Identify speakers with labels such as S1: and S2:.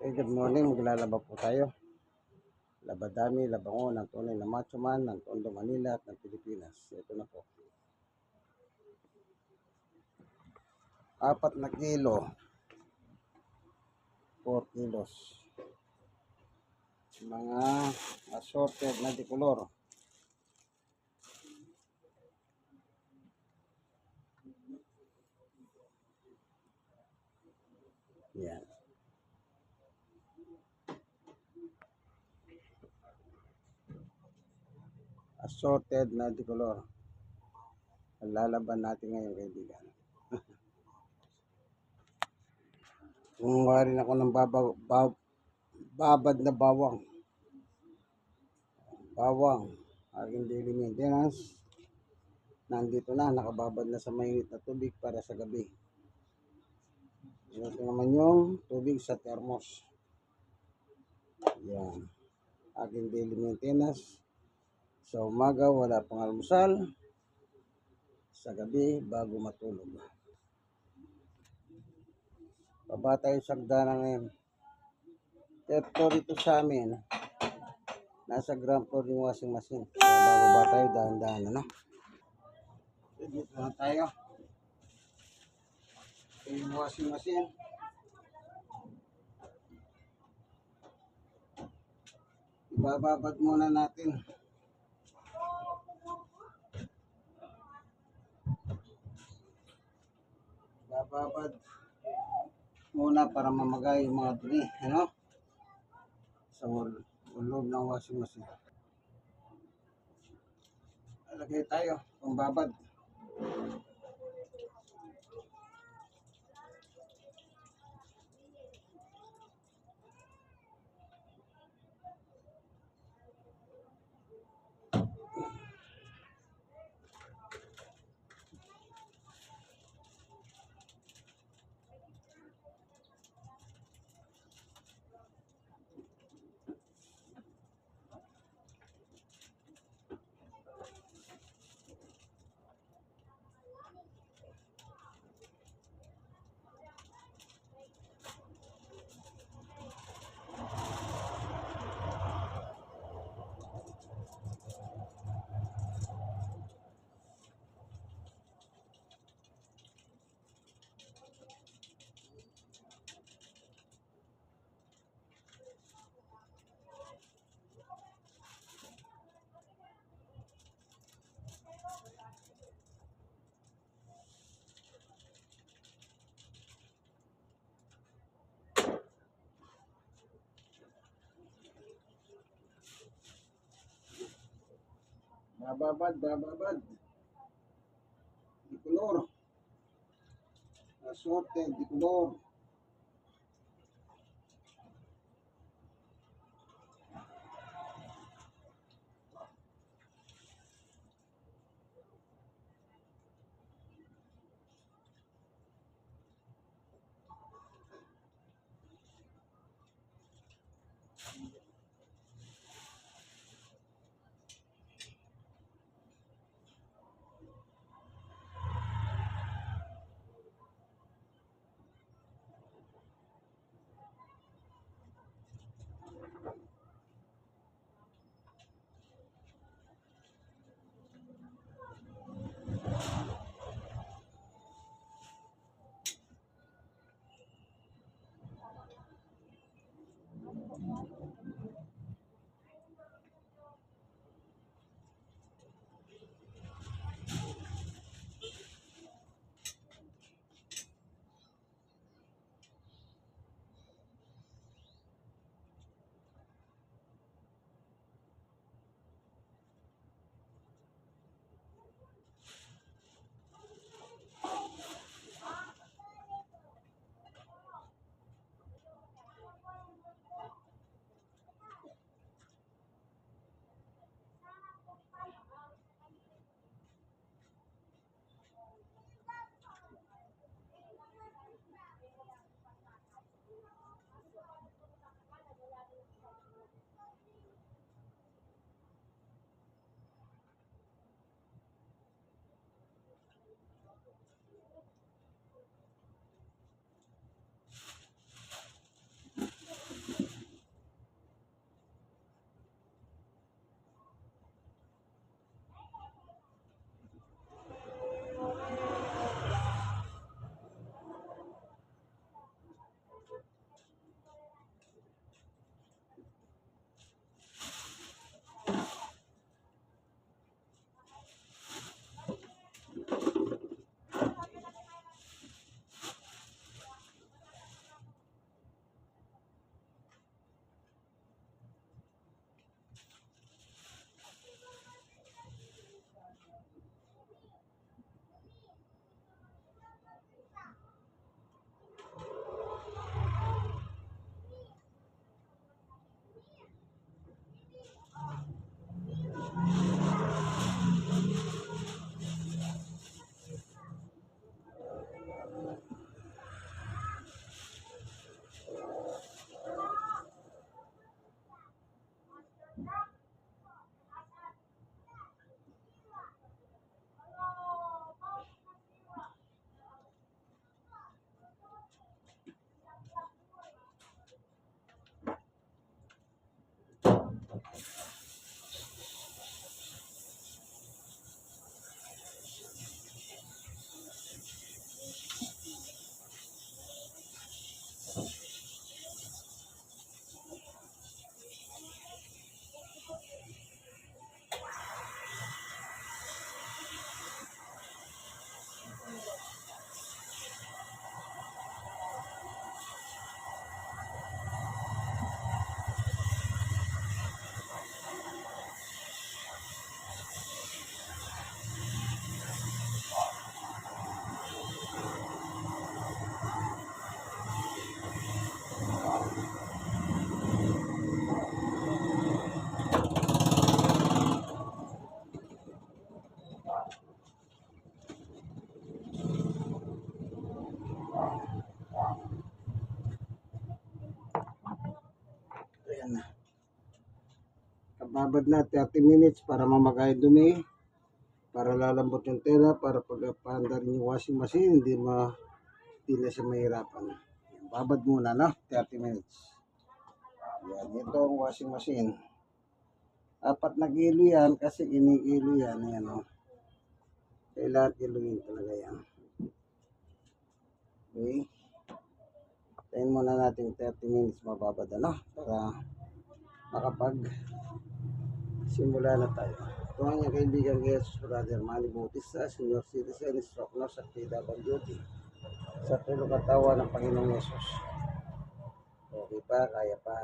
S1: Good morning, maglalaba po tayo. Laba Dami, Labango ng tunay na Macho man ng Tondo, Manila at ng Pilipinas. Ito na po. 4 na kilo, 4 kilos. Mga assorted na decolor. Yan. Assorted na decolor. Lalaban natin ngayon, kaibigan. Kumuha rin ako ng babad na bawang. Aking daily maintenance. Nandito na, nakababad na sa mainit na tubig para sa gabi. Ito naman yung tubig sa thermos. Yan. Aking daily maintenance. Sa umaga, wala pang almusal. Sa gabi, bago matulog. Baba tayo sa hagdanan ngayon. Third floor ito sa amin. Nasa ground floor yung washing machine. Kaya bababa tayo dahan-dahan, ano? Dito na tayo. Yung washing machine. Ibababad muna natin. Ibababad muna para mamagay yung mga dumi, ano? Sa loob ng washing machine. Lagay tayo, pambabad. Bababad. Decolor. Assorted, decolor. Yan. Kababad na 30 minutes para mamagay dumi. Para lalambot yung tela. Para pag paandar yung washing machine, hindi na siya mahirapan. Yan, babad muna, no? 30 minutes. Yan, ito ang washing machine. 4 na kilo yan kasi kinikilo yan. Ayan, no? Kailangan kiluin talaga yan. Okay. Tayin muna natin 30 minutes mababad, ano? Para makapag simula na tayo. Ito ang inyong kaibigan Jesus Brother Manny Bautista, Senior Citizen, Stroke Nurse at PWD. Sa tulong katawan ng Panginoong Yesus. Okay pa, kaya pa.